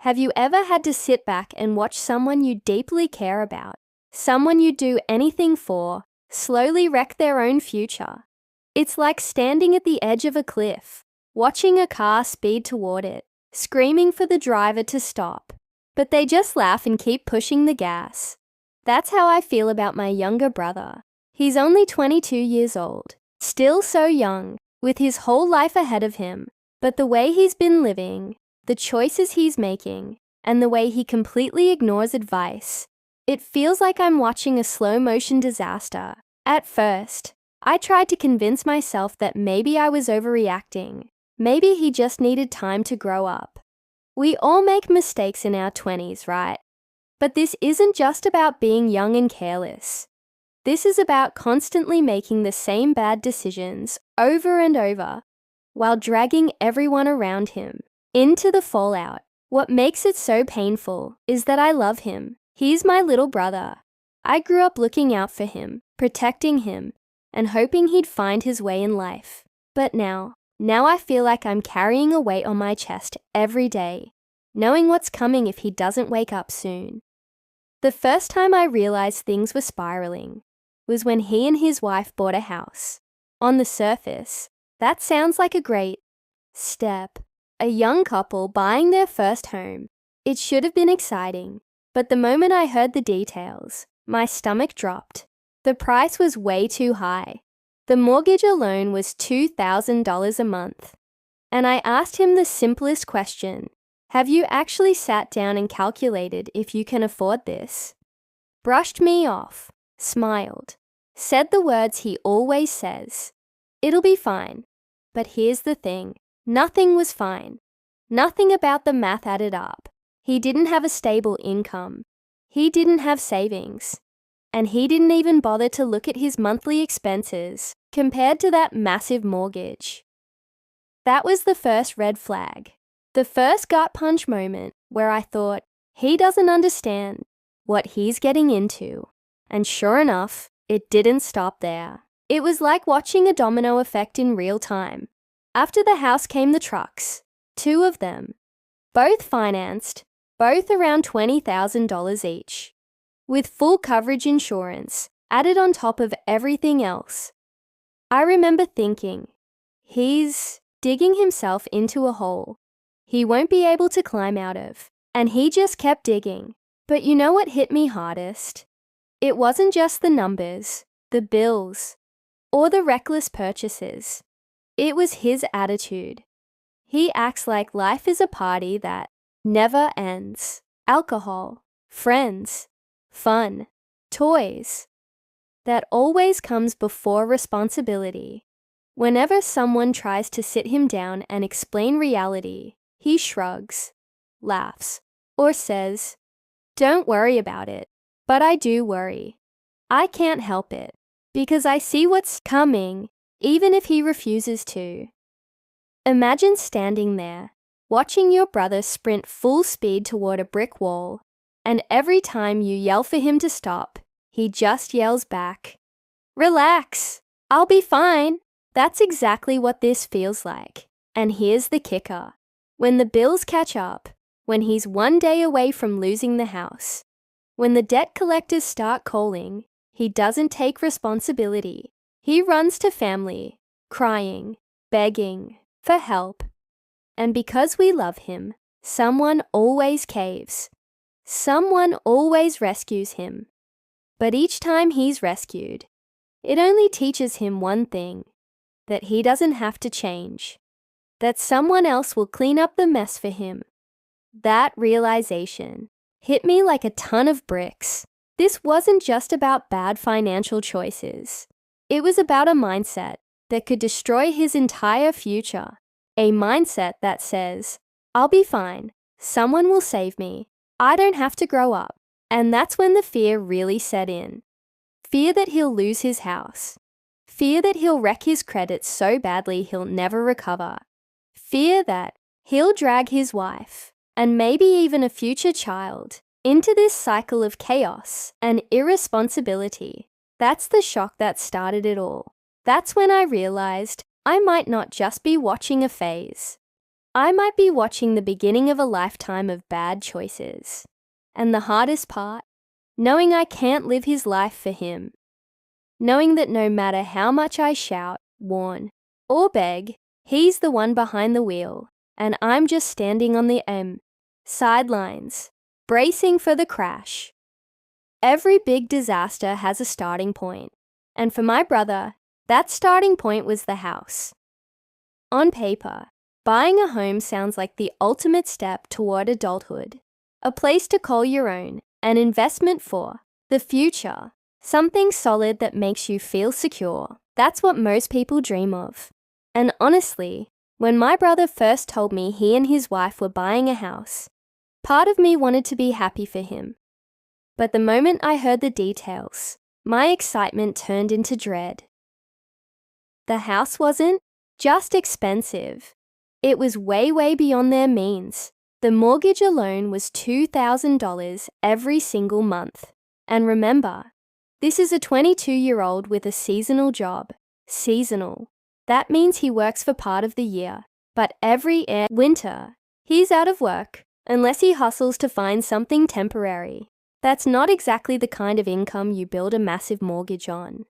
Have you ever had to sit back and watch someone you deeply care about, someone you'd do anything for, slowly wreck their own future? It's like standing at the edge of a cliff, watching a car speed toward it, screaming for the driver to stop, but they just laugh and keep pushing the gas. That's how I feel about my younger brother. He's only 22 years old, still so young, with his whole life ahead of him, but the way he's been living, the choices he's making, and the way he completely ignores advice, it feels like I'm watching a slow-motion disaster. At first, I tried to convince myself that maybe I was overreacting. Maybe he just needed time to grow up. We all make mistakes in our 20s, right? But this isn't just about being young and careless. This is about constantly making the same bad decisions over and over, while dragging everyone around him into the fallout. What makes it so painful is that I love him. He's my little brother. I grew up looking out for him, protecting him, and hoping he'd find his way in life. But now I feel like I'm carrying a weight on my chest every day, knowing what's coming if he doesn't wake up soon. The first time I realized things were spiraling was when he and his wife bought a house. On the surface, that sounds like a great step. A young couple buying their first home. It should have been exciting, but the moment I heard the details, my stomach dropped. The price was way too high. The mortgage alone was $2,000 a month. And I asked him the simplest question: have you actually sat down and calculated if you can afford this? Brushed me off, smiled, said the words he always says: it'll be fine. But here's the thing. Nothing was fine. Nothing about the math added up. He didn't have a stable income. He didn't have savings. And he didn't even bother to look at his monthly expenses compared to that massive mortgage. That was the first red flag. The first gut punch moment where I thought, he doesn't understand what he's getting into. And sure enough, it didn't stop there. It was like watching a domino effect in real time. After the house came the trucks, 2 of them, both financed, both around $20,000 each, with full coverage insurance added on top of everything else. I remember thinking, he's digging himself into a hole he won't be able to climb out of, and he just kept digging. But you know what hit me hardest? It wasn't just the numbers, the bills, or the reckless purchases. It was his attitude. He acts like life is a party that never ends. Alcohol, friends, fun, toys. That always comes before responsibility. Whenever someone tries to sit him down and explain reality, he shrugs, laughs, or says, "Don't worry about it." But I do worry. I can't help it, because I see what's coming, even if he refuses to. Imagine standing there, watching your brother sprint full speed toward a brick wall, and every time you yell for him to stop, he just yells back, "Relax, I'll be fine." That's exactly what this feels like. And here's the kicker. When the bills catch up, when he's one day away from losing the house, when the debt collectors start calling, he doesn't take responsibility. He runs to family, crying, begging for help. And because we love him, someone always caves. Someone always rescues him. But each time he's rescued, it only teaches him one thing: that he doesn't have to change. That someone else will clean up the mess for him. That realization hit me like a ton of bricks. This wasn't just about bad financial choices. It was about a mindset that could destroy his entire future. A mindset that says, "I'll be fine. Someone will save me. I don't have to grow up." And that's when the fear really set in. Fear that he'll lose his house. Fear that he'll wreck his credit so badly he'll never recover. Fear that he'll drag his wife, and maybe even a future child, into this cycle of chaos and irresponsibility. That's the shock that started it all. That's when I realized I might not just be watching a phase. I might be watching the beginning of a lifetime of bad choices. And the hardest part, knowing I can't live his life for him. Knowing that no matter how much I shout, warn, or beg, he's the one behind the wheel, and I'm just standing on the sidelines, bracing for the crash. Every big disaster has a starting point, and for my brother, that starting point was the house. On paper, buying a home sounds like the ultimate step toward adulthood, a place to call your own, an investment for the future, something solid that makes you feel secure. That's what most people dream of. And honestly, when my brother first told me he and his wife were buying a house, part of me wanted to be happy for him. But the moment I heard the details, my excitement turned into dread. The house wasn't just expensive. It was way, way beyond their means. The mortgage alone was $2,000 every single month. And remember, this is a 22-year-old with a seasonal job. Seasonal. That means he works for part of the year, but every winter, he's out of work unless he hustles to find something temporary. That's not exactly the kind of income you build a massive mortgage on.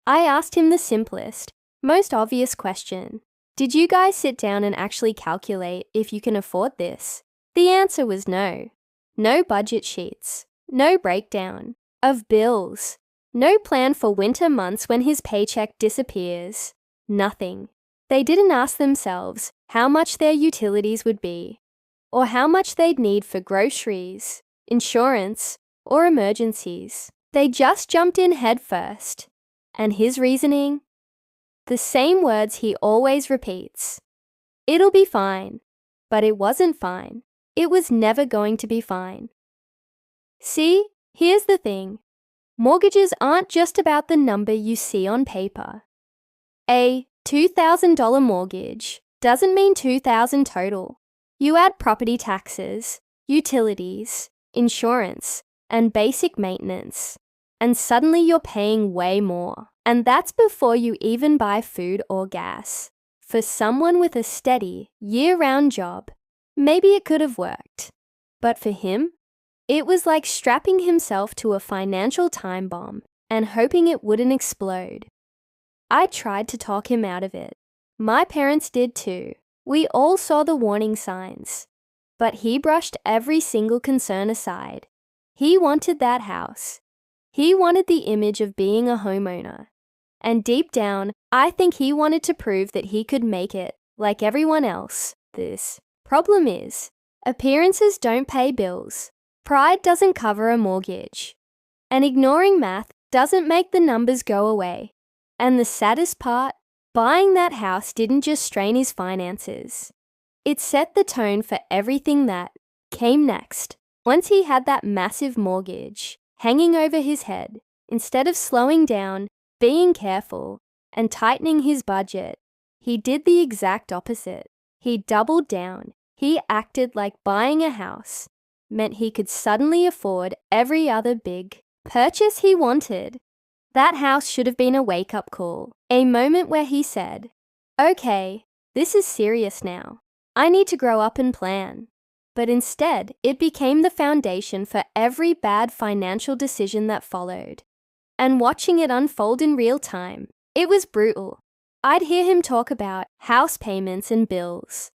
I asked him the simplest, most obvious question. Did you guys sit down and actually calculate if you can afford this? The answer was no. No budget sheets. No breakdown of bills. No plan for winter months when his paycheck disappears. Nothing. They didn't ask themselves how much their utilities would be, or how much they'd need for groceries, insurance, or emergencies. They just jumped in head first. And his reasoning? The same words he always repeats. It'll be fine. But it wasn't fine. It was never going to be fine. See, here's the thing. Mortgages aren't just about the number you see on paper. A $2,000 mortgage doesn't mean $2,000 total. You add property taxes, utilities, insurance, and basic maintenance, and suddenly you're paying way more. And that's before you even buy food or gas. For someone with a steady, year-round job, maybe it could have worked. But for him, it was like strapping himself to a financial time bomb and hoping it wouldn't explode. I tried to talk him out of it. My parents did too. We all saw the warning signs. But he brushed every single concern aside. He wanted that house. He wanted the image of being a homeowner. And deep down, I think he wanted to prove that he could make it, like everyone else. This problem is, appearances don't pay bills. Pride doesn't cover a mortgage. And ignoring math doesn't make the numbers go away. And the saddest part, buying that house didn't just strain his finances. It set the tone for everything that came next. Once he had that massive mortgage hanging over his head, instead of slowing down, being careful, and tightening his budget, he did the exact opposite. He doubled down. He acted like buying a house meant he could suddenly afford every other big purchase he wanted. That house should have been a wake-up call, a moment where he said, "Okay, this is serious now. I need to grow up and plan." But instead, it became the foundation for every bad financial decision that followed. And watching it unfold in real time, it was brutal. I'd hear him talk about house payments and bills,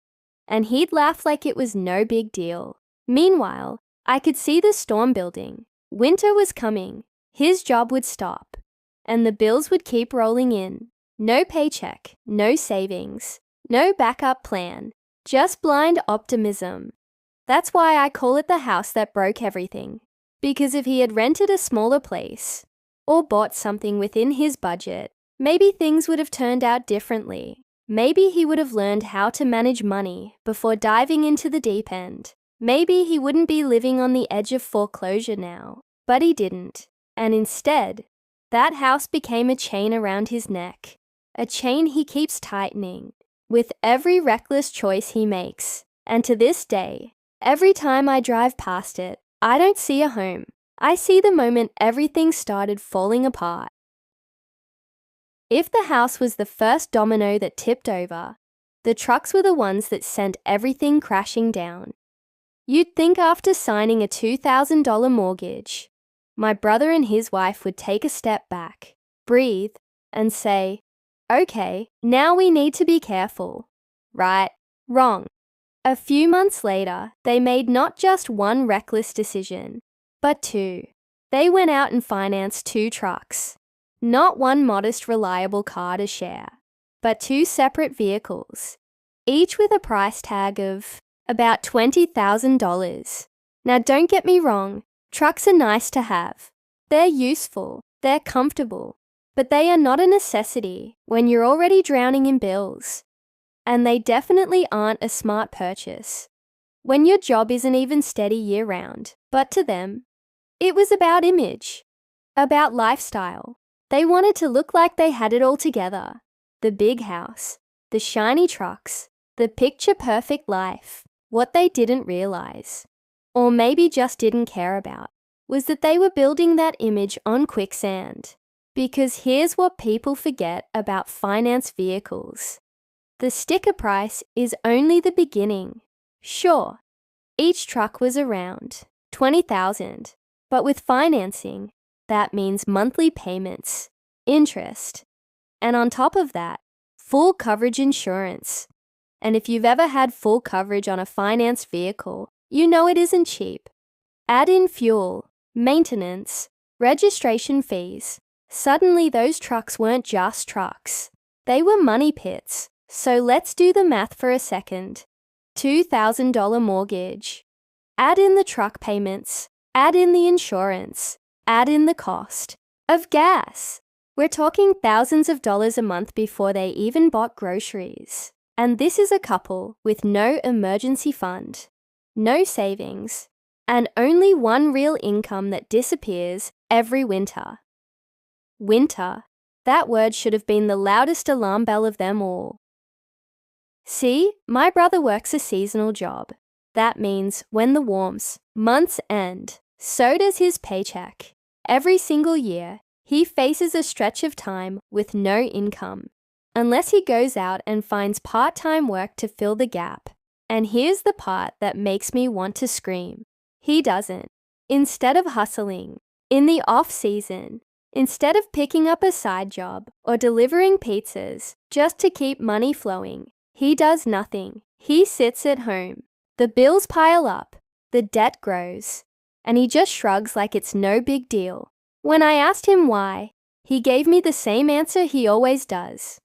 and he'd laugh like it was no big deal. Meanwhile, I could see the storm building. Winter was coming. His job would stop, and the bills would keep rolling in. No paycheck, no savings, no backup plan, just blind optimism. That's why I call it the house that broke everything. Because if he had rented a smaller place, or bought something within his budget, maybe things would have turned out differently. Maybe he would have learned how to manage money before diving into the deep end. Maybe he wouldn't be living on the edge of foreclosure now, but he didn't. And instead, that house became a chain around his neck, a chain he keeps tightening with every reckless choice he makes. And to this day, every time I drive past it, I don't see a home. I see the moment everything started falling apart. If the house was the first domino that tipped over, The trucks were the ones that sent everything crashing down. You'd think after signing a $2,000 mortgage, my brother and his wife would take a step back, breathe, and say, "Okay, now we need to be careful." Right? Wrong. A few months later, they made not just one reckless decision, but two. They went out and financed 2 trucks. Not one modest, reliable car to share, but 2 separate vehicles, each with a price tag of about $20,000. Now, don't get me wrong, trucks are nice to have. They're useful, they're comfortable, but they are not a necessity when you're already drowning in bills. And they definitely aren't a smart purchase when your job isn't even steady year-round. But to them, it was about image, about lifestyle. They wanted to look like they had it all together. The big house, the shiny trucks, the picture-perfect life. What they didn't realize, or maybe just didn't care about, was that they were building that image on quicksand. Because here's what people forget about finance vehicles. The sticker price is only the beginning. Sure, each truck was around $20,000, but with financing, that means monthly payments, interest, and on top of that, full coverage insurance. And if you've ever had full coverage on a financed vehicle, you know it isn't cheap. Add in fuel, maintenance, registration fees. Suddenly those trucks weren't just trucks. They were money pits. So let's do the math for a second. $2,000 mortgage. Add in the truck payments. Add in the insurance. Add in the cost of gas. We're talking thousands of dollars a month before they even bought groceries. And this is a couple with no emergency fund, no savings, and only one real income that disappears every winter. Winter. That word should have been the loudest alarm bell of them all. See, my brother works a seasonal job. That means when the warm months end, so does his paycheck. Every single year, he faces a stretch of time with no income, unless he goes out and finds part-time work to fill the gap. And here's the part that makes me want to scream. He doesn't. Instead of hustling, in the off-season, instead of picking up a side job or delivering pizzas just to keep money flowing, he does nothing. He sits at home. The bills pile up, the debt grows, and he just shrugs like it's no big deal. When I asked him why, he gave me the same answer he always does.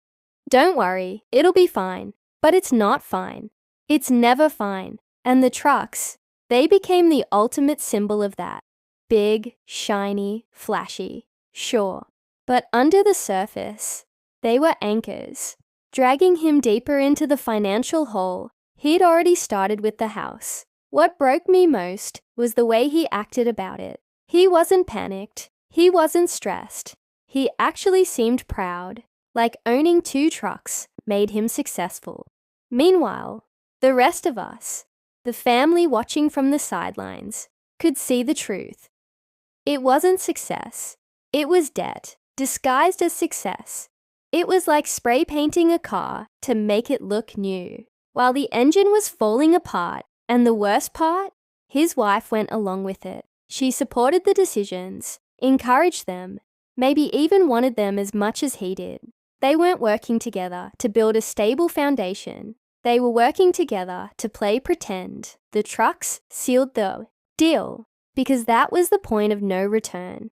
Don't worry, it'll be fine. But it's not fine. It's never fine. And the trucks, they became the ultimate symbol of that. Big, shiny, flashy, sure. But under the surface, they were anchors, dragging him deeper into the financial hole he'd already started with the house. What broke me most was the way he acted about it. He wasn't panicked. He wasn't stressed. He actually seemed proud, like owning 2 trucks made him successful. Meanwhile, the rest of us, the family watching from the sidelines, could see the truth. It wasn't success. It was debt, disguised as success. It was like spray painting a car to make it look new. While the engine was falling apart, and the worst part, his wife went along with it. She supported the decisions, encouraged them, maybe even wanted them as much as he did. They weren't working together to build a stable foundation. They were working together to play pretend. The trucks sealed the deal because that was the point of no return.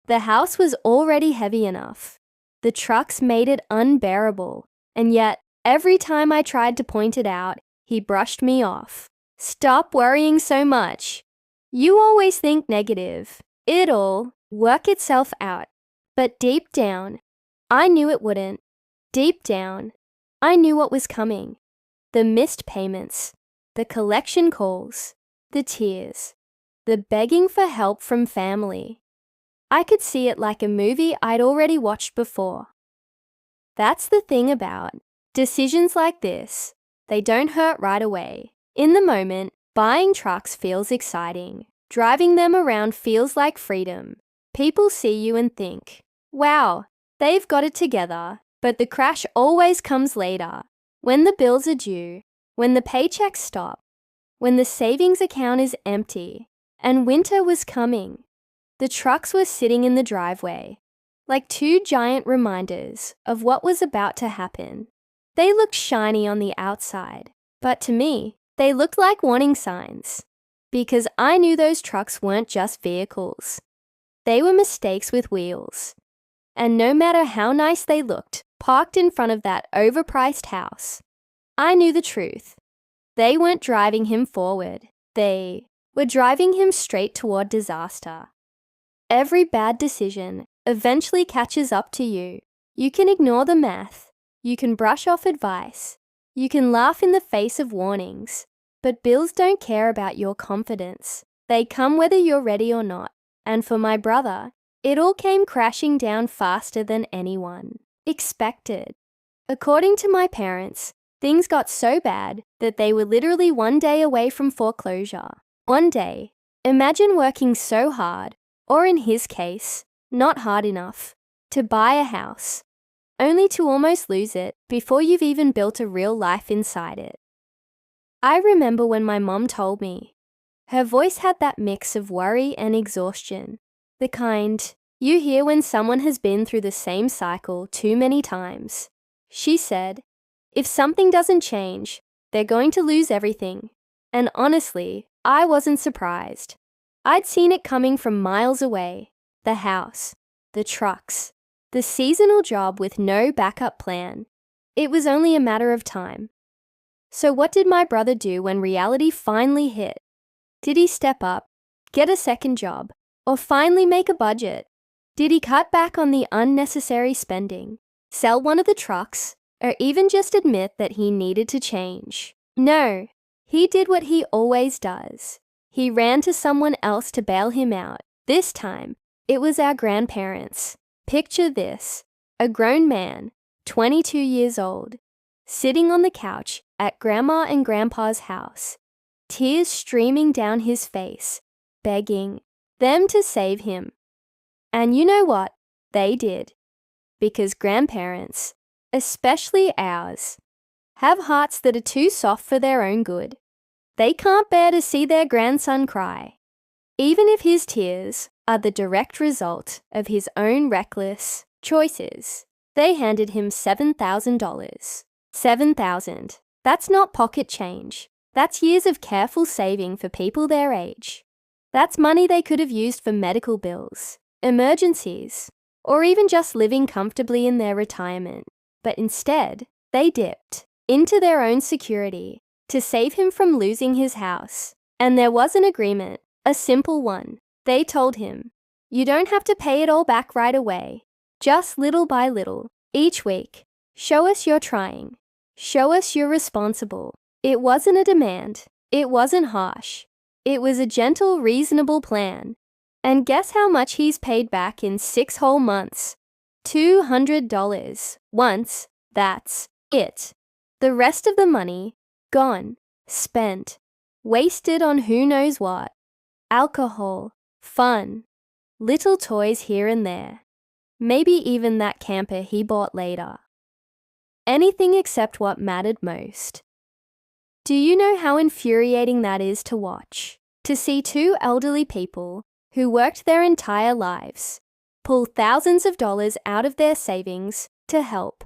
The house was already heavy enough. The trucks made it unbearable, and yet every time I tried to point it out, he brushed me off. Stop worrying so much. You always think negative. It'll work itself out. But deep down, I knew it wouldn't. Deep down, I knew what was coming. The missed payments, the collection calls, the tears, the begging for help from family. I could see it like a movie I'd already watched before. That's the thing about decisions like this. They don't hurt right away. In the moment, buying trucks feels exciting. Driving them around feels like freedom. People see you and think, wow, they've got it together. But the crash always comes later. When the bills are due, when the paychecks stop, when the savings account is empty, and winter was coming, the trucks were sitting in the driveway, like two giant reminders of what was about to happen. They looked shiny on the outside, but to me, they looked like warning signs, because I knew those trucks weren't just vehicles. They were mistakes with wheels. And no matter how nice they looked, parked in front of that overpriced house, I knew the truth. They weren't driving him forward. They were driving him straight toward disaster. Every bad decision eventually catches up to you. You can ignore the math. You can brush off advice. You can laugh in the face of warnings. But bills don't care about your confidence. They come whether you're ready or not. And for my brother, it all came crashing down faster than anyone expected. According to my parents, things got so bad that they were literally one day away from foreclosure. One day. Imagine working so hard, or in his case, not hard enough, to buy a house, only to almost lose it before you've even built a real life inside it. I remember when my mom told me. Her voice had that mix of worry and exhaustion, the kind you hear when someone has been through the same cycle too many times. She said, if something doesn't change, they're going to lose everything. And honestly, I wasn't surprised. I'd seen it coming from miles away. The house, the trucks, the seasonal job with no backup plan. It was only a matter of time. So what did my brother do when reality finally hit? Did he step up, get a second job, or finally make a budget? Did he cut back on the unnecessary spending, sell one of the trucks, or even just admit that he needed to change? No, he did what he always does. He ran to someone else to bail him out. This time, it was our grandparents. Picture this, a grown man, 22 years old, sitting on the couch at Grandma and Grandpa's house, tears streaming down his face, begging them to save him. And you know what? They did. Because grandparents, especially ours, have hearts that are too soft for their own good. They can't bear to see their grandson cry, even if his tears are the direct result of his own reckless choices. They handed him $7,000. $7,000. That's not pocket change. That's years of careful saving for people their age. That's money they could have used for medical bills, emergencies, or even just living comfortably in their retirement. But instead, they dipped into their own security to save him from losing his house. And there was an agreement, a simple one. They told him, you don't have to pay it all back right away, just little by little, each week. Show us you're trying. Show us you're responsible. It wasn't a demand. It wasn't harsh. It was a gentle, reasonable plan. And guess how much he's paid back in 6 whole months? $200. Once, that's it. The rest of the money, gone, spent, wasted on who knows what. Alcohol, fun, little toys here and there. Maybe even that camper he bought later. Anything except what mattered most. Do you know how infuriating that is to watch? To see two elderly people who worked their entire lives pull thousands of dollars out of their savings to help,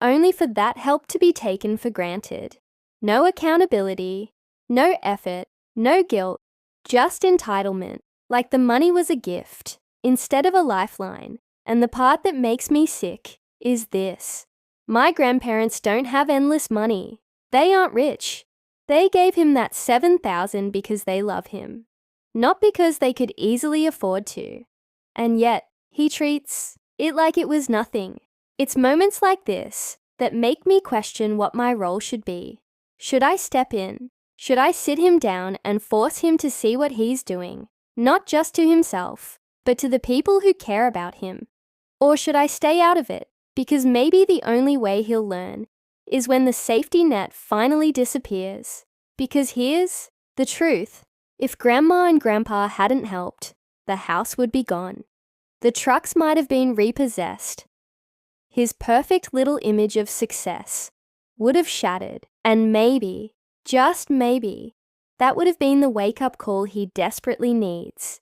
only for that help to be taken for granted. No accountability, no effort, no guilt, just entitlement, like the money was a gift instead of a lifeline. And the part that makes me sick is this. My grandparents don't have endless money. They aren't rich. They gave him that $7,000 because they love him, not because they could easily afford to. And yet, he treats it like it was nothing. It's moments like this that make me question what my role should be. Should I step in? Should I sit him down and force him to see what he's doing, not just to himself, but to the people who care about him? Or should I stay out of it, because maybe the only way he'll learn is when the safety net finally disappears? Because here's the truth. If Grandma and Grandpa hadn't helped, the house would be gone. The trucks might have been repossessed. His perfect little image of success would have shattered, and maybe, just maybe, that would have been the wake-up call he desperately needs.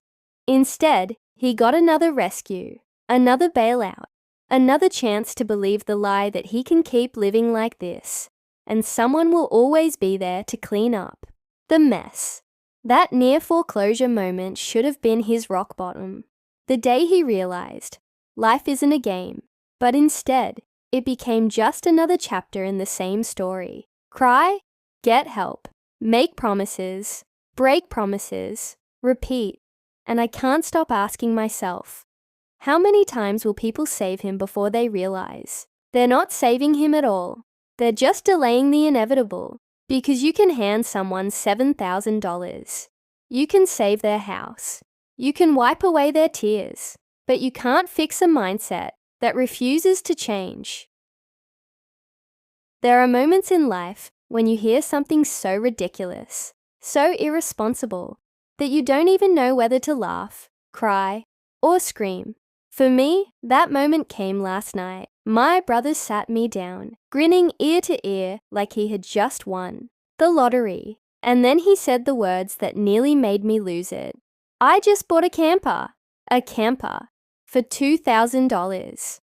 Instead, he got another rescue, another bailout, another chance to believe the lie that he can keep living like this, and someone will always be there to clean up the mess. That near foreclosure moment should have been his rock bottom. The day he realized life isn't a game, but instead, it became just another chapter in the same story. Cry, get help, make promises, break promises, repeat. And I can't stop asking myself, how many times will people save him before they realize they're not saving him at all? They're just delaying the inevitable. Because you can hand someone $7,000. You can save their house. You can wipe away their tears. But you can't fix a mindset that refuses to change. There are moments in life when you hear something so ridiculous, so irresponsible, that you don't even know whether to laugh, cry, or scream. For me, that moment came last night. My brother sat me down, grinning ear to ear like he had just won the lottery. And then he said the words that nearly made me lose it. I just bought a camper for $2,000.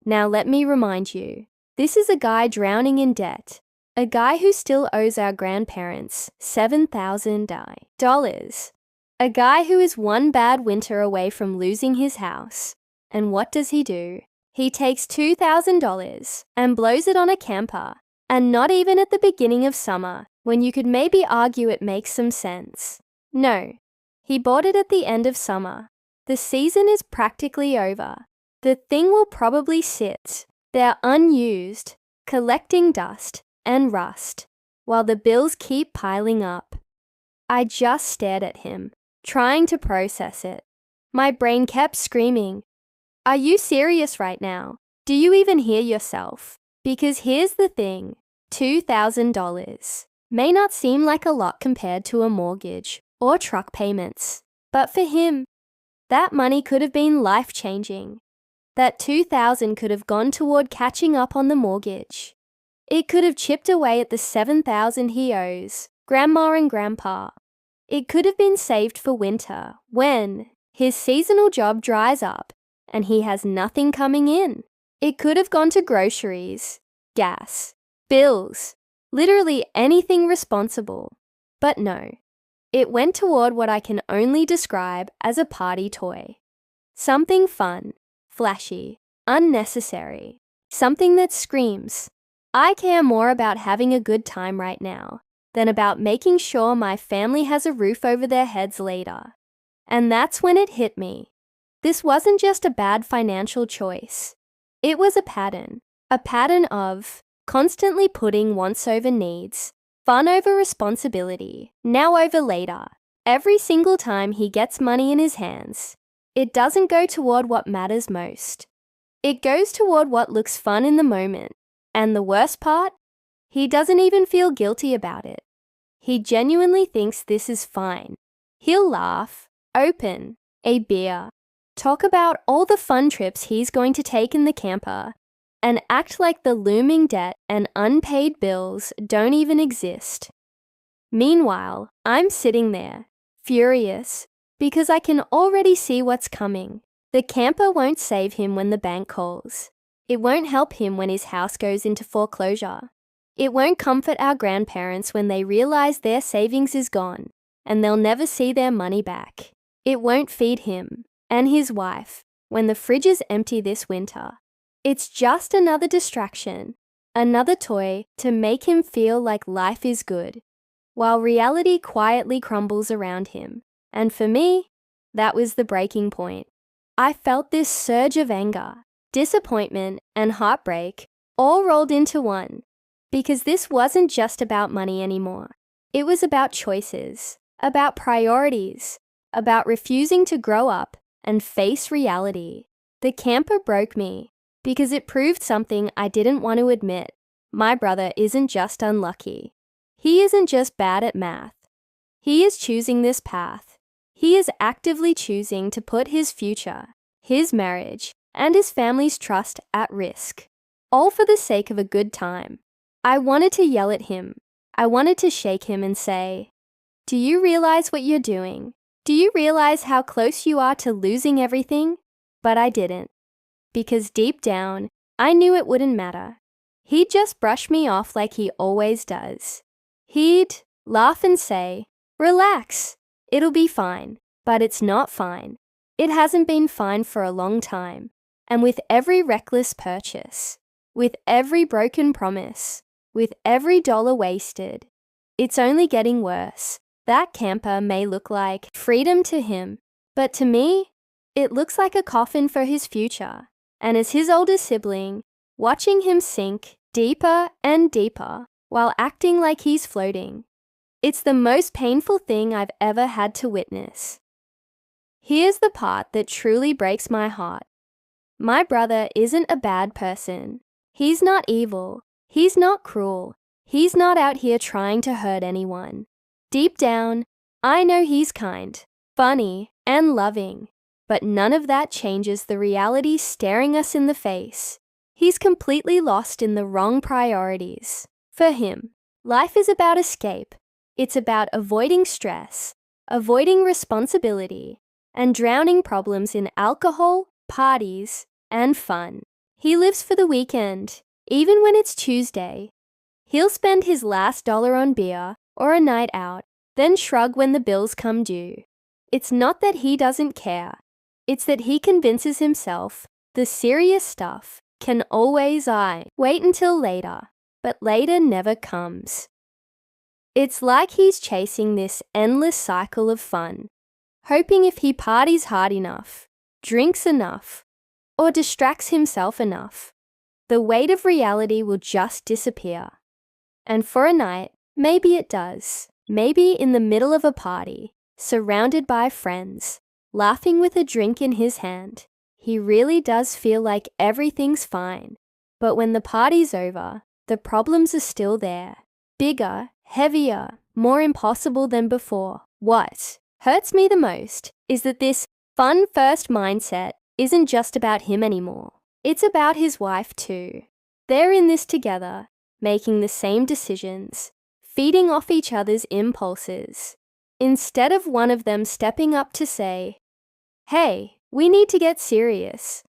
Now let me remind you, this is a guy drowning in debt, a guy who still owes our grandparents $7,000. A guy who is one bad winter away from losing his house. And what does he do? He takes $2,000 and blows it on a camper, and not even at the beginning of summer, when you could maybe argue it makes some sense. No, he bought it at the end of summer. The season is practically over. The thing will probably sit there unused, collecting dust and rust, while the bills keep piling up. I just stared at him, trying to process it. My brain kept screaming, "Are you serious right now? Do you even hear yourself?" Because here's the thing, $2,000 may not seem like a lot compared to a mortgage or truck payments, but for him, that money could have been life-changing. That $2,000 could have gone toward catching up on the mortgage. It could have chipped away at the $7,000 he owes Grandma and Grandpa. It could have been saved for winter when his seasonal job dries up and he has nothing coming in. It could have gone to groceries, gas, bills, literally anything responsible. But no, it went toward what I can only describe as a party toy. Something fun, flashy, unnecessary. Something that screams, I care more about having a good time right now than about making sure my family has a roof over their heads later. And that's when it hit me. This wasn't just a bad financial choice. It was a pattern of constantly putting wants over needs, fun over responsibility, now over later. Every single time he gets money in his hands, it doesn't go toward what matters most. It goes toward what looks fun in the moment. And the worst part? He doesn't even feel guilty about it. He genuinely thinks this is fine. He'll laugh, open a beer, talk about all the fun trips he's going to take in the camper, and act like the looming debt and unpaid bills don't even exist. Meanwhile, I'm sitting there, furious, because I can already see what's coming. The camper won't save him when the bank calls. It won't help him when his house goes into foreclosure. It won't comfort our grandparents when they realize their savings is gone and they'll never see their money back. It won't feed him and his wife when the fridge is empty this winter. It's just another distraction, another toy to make him feel like life is good, while reality quietly crumbles around him. And for me, that was the breaking point. I felt this surge of anger, disappointment, and heartbreak all rolled into one. Because this wasn't just about money anymore. It was about choices, about priorities, about refusing to grow up and face reality. The camper broke me because it proved something I didn't want to admit. My brother isn't just unlucky. He isn't just bad at math. He is choosing this path. He is actively choosing to put his future, his marriage, and his family's trust at risk, all for the sake of a good time. I wanted to yell at him. I wanted to shake him and say, "Do you realize what you're doing? Do you realize how close you are to losing everything?" But I didn't. Because deep down, I knew it wouldn't matter. He'd just brush me off like he always does. He'd laugh and say, "Relax, it'll be fine." But it's not fine. It hasn't been fine for a long time. And with every reckless purchase, with every broken promise, with every dollar wasted, it's only getting worse. That camper may look like freedom to him, but to me, it looks like a coffin for his future. And as his older sibling, watching him sink deeper and deeper while acting like he's floating, it's the most painful thing I've ever had to witness. Here's the part that truly breaks my heart. My brother isn't a bad person. He's not evil. He's not cruel. He's not out here trying to hurt anyone. Deep down, I know he's kind, funny, and loving. But none of that changes the reality staring us in the face. He's completely lost in the wrong priorities. For him, life is about escape. It's about avoiding stress, avoiding responsibility, and drowning problems in alcohol, parties, and fun. He lives for the weekend, even when it's Tuesday. He'll spend his last dollar on beer or a night out, then shrug when the bills come due. It's not that he doesn't care. It's that he convinces himself the serious stuff can always wait until later, but later never comes. It's like he's chasing this endless cycle of fun, hoping if he parties hard enough, drinks enough, or distracts himself enough, the weight of reality will just disappear. And for a night, maybe it does. Maybe in the middle of a party, surrounded by friends, laughing with a drink in his hand, he really does feel like everything's fine. But when the party's over, the problems are still there. Bigger, heavier, more impossible than before. What hurts me the most is that this fun-first mindset isn't just about him anymore. It's about his wife too. They're in this together, making the same decisions, feeding off each other's impulses. Instead of one of them stepping up to say, "Hey, we need to get serious,"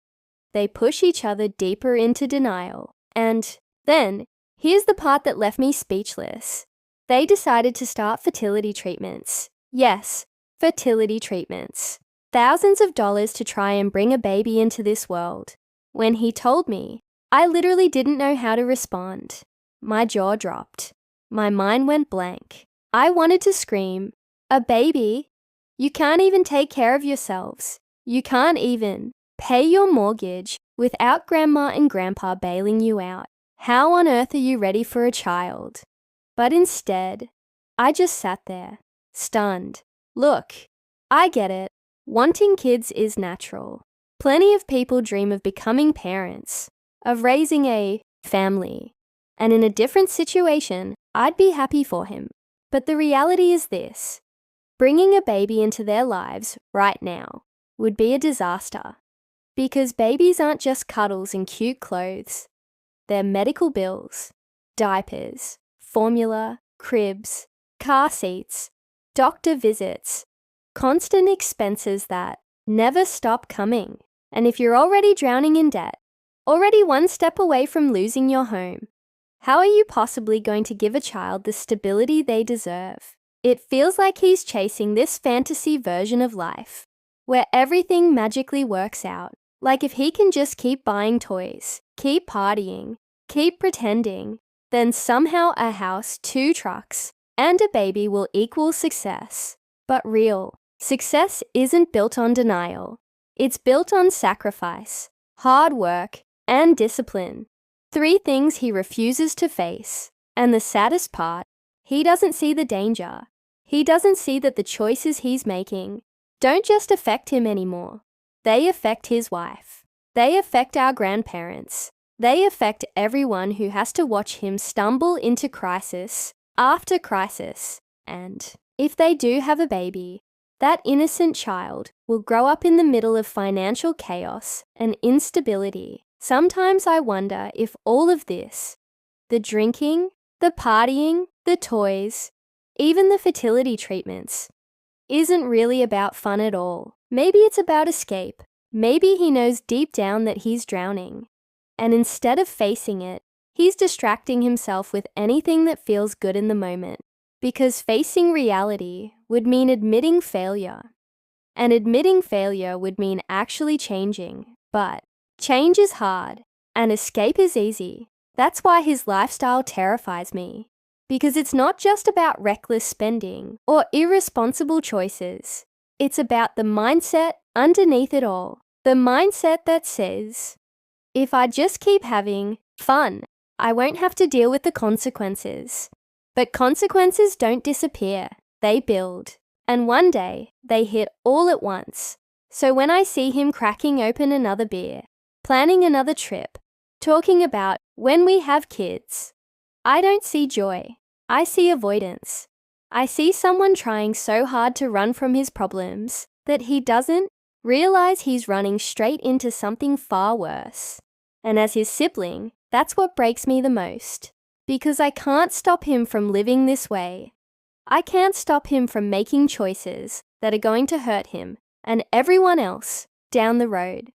they push each other deeper into denial. And then, here's the part that left me speechless. They decided to start fertility treatments. Yes, fertility treatments. Thousands of dollars to try and bring a baby into this world. When he told me, I literally didn't know how to respond. My jaw dropped. My mind went blank. I wanted to scream, "A baby? You can't even take care of yourselves. You can't even pay your mortgage without grandma and grandpa bailing you out. How on earth are you ready for a child?" But instead, I just sat there, stunned. Look, I get it. Wanting kids is natural. Plenty of people dream of becoming parents, of raising a family. And in a different situation, I'd be happy for him. But the reality is this: bringing a baby into their lives right now would be a disaster. Because babies aren't just cuddles and cute clothes. They're medical bills, diapers, formula, cribs, car seats, doctor visits, constant expenses that never stop coming. And if you're already drowning in debt, already one step away from losing your home, how are you possibly going to give a child the stability they deserve? It feels like he's chasing this fantasy version of life, where everything magically works out. Like if he can just keep buying toys, keep partying, keep pretending, then somehow a house, 2 trucks, and a baby will equal success. But real success isn't built on denial. It's built on sacrifice, hard work, and discipline. 3 things he refuses to face. And the saddest part, he doesn't see the danger. He doesn't see that the choices he's making don't just affect him anymore. They affect his wife. They affect our grandparents. They affect everyone who has to watch him stumble into crisis after crisis. And if they do have a baby, that innocent child will grow up in the middle of financial chaos and instability. Sometimes I wonder if all of this The drinking, the partying, the toys, even the fertility treatments, isn't really about fun at all. Maybe it's about escape. Maybe he knows deep down that he's drowning. And instead of facing it, he's distracting himself with anything that feels good in the moment. Because facing reality would mean admitting failure. And admitting failure would mean actually changing. But change is hard, and escape is easy. That's why his lifestyle terrifies me. Because it's not just about reckless spending or irresponsible choices. It's about the mindset underneath it all. The mindset that says, if I just keep having fun, I won't have to deal with the consequences. But consequences don't disappear, they build. And one day, they hit all at once. So when I see him cracking open another beer, planning another trip, talking about when we have kids, I don't see joy. I see avoidance. I see someone trying so hard to run from his problems that he doesn't realize he's running straight into something far worse. And as his sibling, that's what breaks me the most. Because I can't stop him from living this way. I can't stop him from making choices that are going to hurt him and everyone else down the road.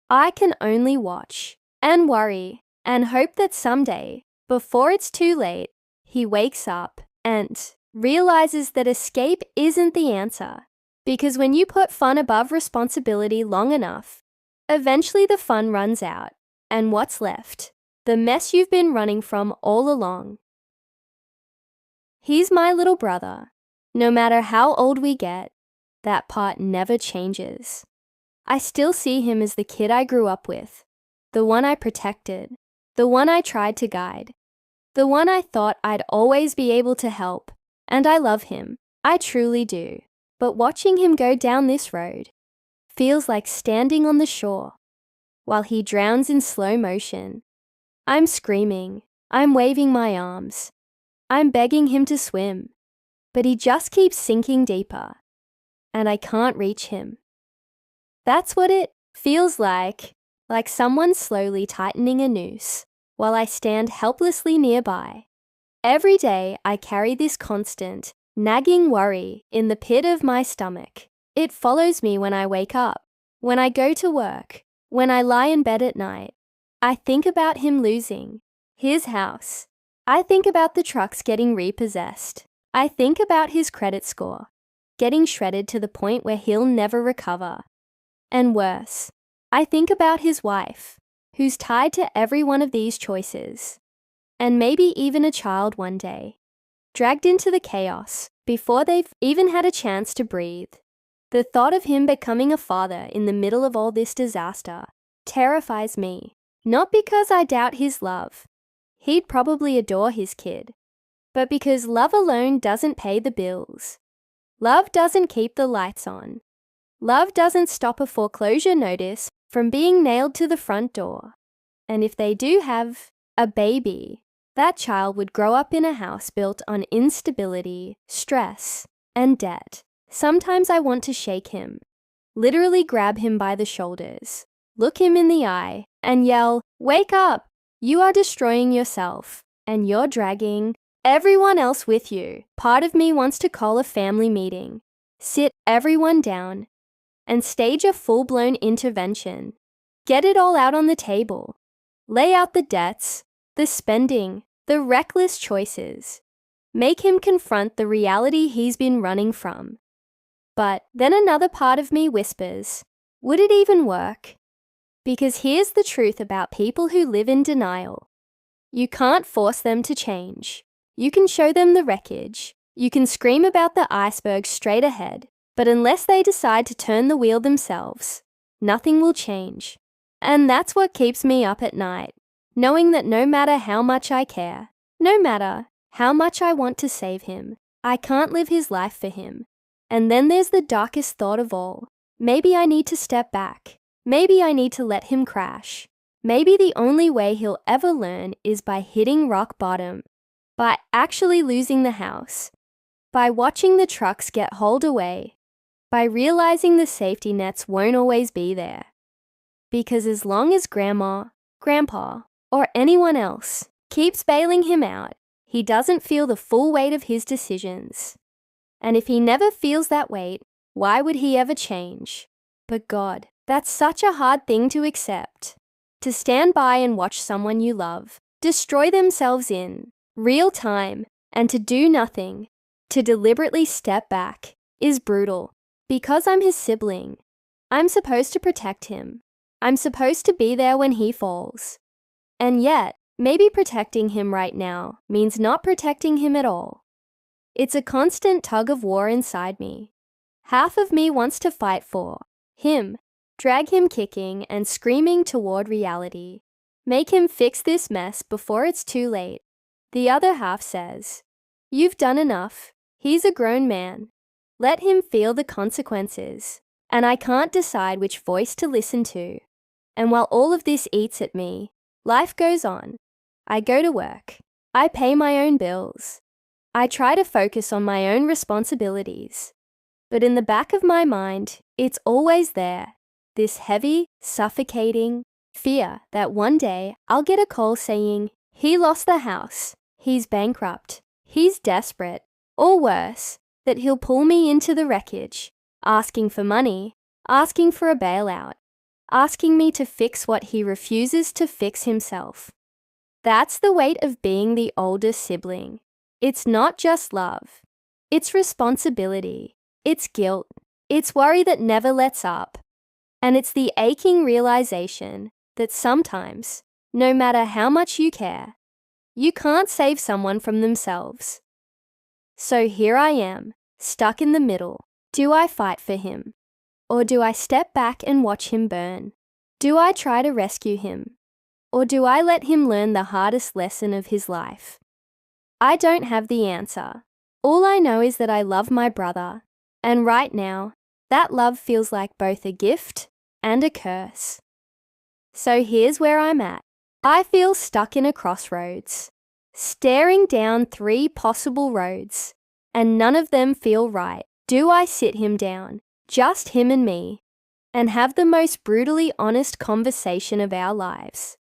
I can only watch and worry and hope that someday, before it's too late, he wakes up and realizes that escape isn't the answer. Because when you put fun above responsibility long enough, eventually the fun runs out. And what's left? The mess you've been running from all along. He's my little brother. No matter how old we get, that part never changes. I still see him as the kid I grew up with, the one I protected, the one I tried to guide, the one I thought I'd always be able to help. And I love him. I truly do. But watching him go down this road feels like standing on the shore while he drowns in slow motion. I'm screaming. I'm waving my arms. I'm begging him to swim. But he just keeps sinking deeper. And I can't reach him. That's what it feels like someone slowly tightening a noose while I stand helplessly nearby. Every day I carry this constant, nagging worry in the pit of my stomach. It follows me when I wake up, when I go to work, when I lie in bed at night. I think about him losing his house. I think about the trucks getting repossessed. I think about his credit score getting shredded to the point where he'll never recover. And worse, I think about his wife, who's tied to every one of these choices. And maybe even a child one day, dragged into the chaos before they've even had a chance to breathe. The thought of him becoming a father in the middle of all this disaster terrifies me. Not because I doubt his love. He'd probably adore his kid. But because love alone doesn't pay the bills. Love doesn't keep the lights on. Love doesn't stop a foreclosure notice from being nailed to the front door. And if they do have a baby, that child would grow up in a house built on instability, stress, and debt. Sometimes I want to shake him, literally grab him by the shoulders, look him in the eye, and yell, "Wake up! You are destroying yourself, and you're dragging everyone else with you." Part of me wants to call a family meeting, sit everyone down, and stage a full-blown intervention. Get it all out on the table. Lay out the debts, the spending, the reckless choices. Make him confront the reality he's been running from. But then another part of me whispers, would it even work? Because here's the truth about people who live in denial. You can't force them to change. You can show them the wreckage. You can scream about the iceberg straight ahead. But unless they decide to turn the wheel themselves, nothing will change. And that's what keeps me up at night, knowing that no matter how much I care, no matter how much I want to save him, I can't live his life for him. And then there's the darkest thought of all. Maybe I need to step back. Maybe I need to let him crash. Maybe the only way he'll ever learn is by hitting rock bottom, by actually losing the house, by watching the trucks get hauled away, by realizing the safety nets won't always be there. Because as long as Grandma, Grandpa, or anyone else keeps bailing him out, he doesn't feel the full weight of his decisions. And if he never feels that weight, why would he ever change? But God, that's such a hard thing to accept. To stand by and watch someone you love destroy themselves in real time, and to do nothing, to deliberately step back, is brutal. Because I'm his sibling, I'm supposed to protect him. I'm supposed to be there when he falls. And yet, maybe protecting him right now means not protecting him at all. It's a constant tug of war inside me. Half of me wants to fight for him, drag him kicking and screaming toward reality, make him fix this mess before it's too late. The other half says, "You've done enough. He's a grown man. Let him feel the consequences." And I can't decide which voice to listen to. And while all of this eats at me, life goes on. I go to work. I pay my own bills. I try to focus on my own responsibilities. But in the back of my mind, it's always there, this heavy, suffocating fear that one day I'll get a call saying, "He lost the house, he's bankrupt, he's desperate," or worse, that he'll pull me into the wreckage, asking for money, asking for a bailout, asking me to fix what he refuses to fix himself. That's the weight of being the older sibling. It's not just love. It's responsibility. It's guilt. It's worry that never lets up. And it's the aching realization that sometimes, no matter how much you care, you can't save someone from themselves. So here I am, stuck in the middle. Do I fight for him? Or do I step back and watch him burn? Do I try to rescue him? Or do I let him learn the hardest lesson of his life? I don't have the answer. All I know is that I love my brother, and right now, that love feels like both a gift and a curse. So here's where I'm at. I feel stuck in a crossroads, staring down 3 possible roads, and none of them feel right. Do I sit him down, just him and me, and have the most brutally honest conversation of our lives?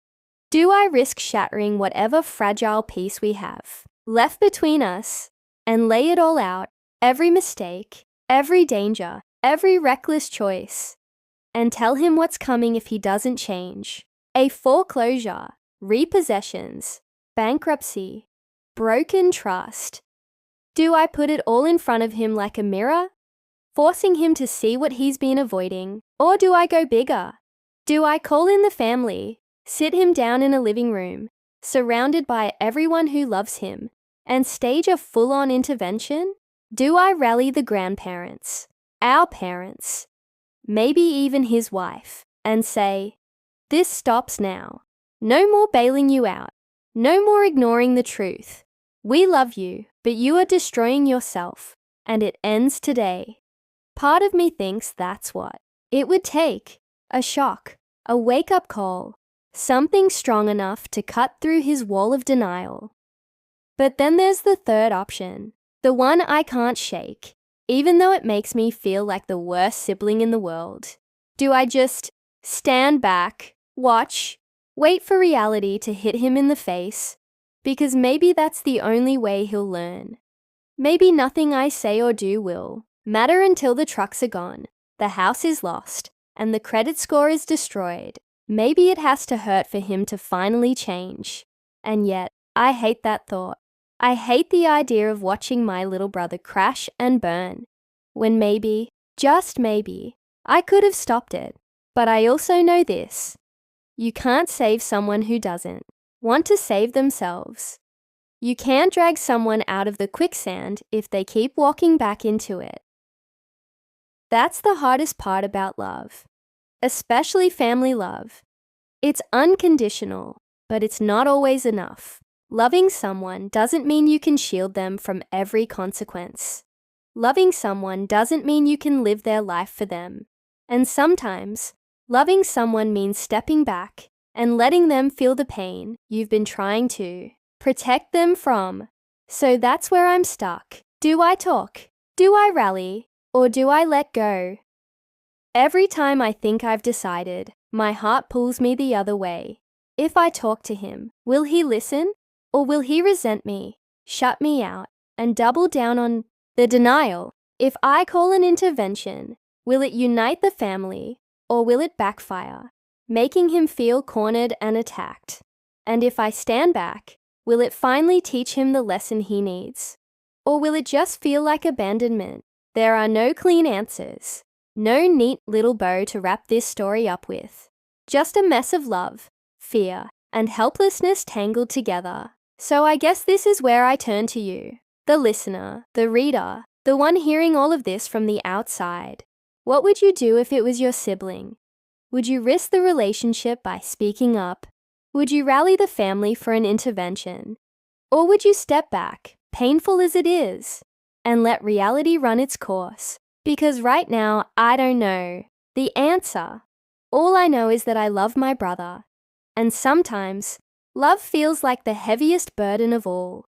Do I risk shattering whatever fragile piece we have left between us and lay it all out, every mistake, every danger, every reckless choice, and tell him what's coming if he doesn't change? A foreclosure, repossessions, bankruptcy, broken trust. Do I put it all in front of him like a mirror, forcing him to see what he's been avoiding? Or do I go bigger? Do I call in the family, sit him down in a living room, surrounded by everyone who loves him, and stage a full-on intervention? Do I rally the grandparents, our parents, maybe even his wife, and say, "This stops now. No more bailing you out. No more ignoring the truth. We love you, but you are destroying yourself, and it ends today"? Part of me thinks that's what it would take. A shock, a wake-up call, something strong enough to cut through his wall of denial. But then there's the third option, the one I can't shake, even though it makes me feel like the worst sibling in the world. Do I just stand back, watch, wait for reality to hit him in the face? Because maybe that's the only way he'll learn. Maybe nothing I say or do will matter until the trucks are gone, the house is lost, and the credit score is destroyed. Maybe it has to hurt for him to finally change. And yet, I hate that thought. I hate the idea of watching my little brother crash and burn, when maybe, just maybe, I could have stopped it. But I also know this: you can't save someone who doesn't want to save themselves. You can't drag someone out of the quicksand if they keep walking back into it. That's the hardest part about love, especially family love. It's unconditional, but it's not always enough. Loving someone doesn't mean you can shield them from every consequence. Loving someone doesn't mean you can live their life for them. And sometimes, loving someone means stepping back and letting them feel the pain you've been trying to protect them from. So that's where I'm stuck. Do I talk? Do I rally? Or do I let go? Every time I think I've decided, my heart pulls me the other way. If I talk to him, will he listen? Or will he resent me, shut me out, and double down on the denial? If I call an intervention, will it unite the family, or will it backfire, making him feel cornered and attacked? And if I stand back, will it finally teach him the lesson he needs? Or will it just feel like abandonment? There are no clean answers, no neat little bow to wrap this story up with. Just a mess of love, fear, and helplessness tangled together. So I guess this is where I turn to you, the listener, the reader, the one hearing all of this from the outside. What would you do if it was your sibling? Would you risk the relationship by speaking up? Would you rally the family for an intervention? Or would you step back, painful as it is, and let reality run its course? Because right now, I don't know the answer. All I know is that I love my brother, and sometimes love feels like the heaviest burden of all.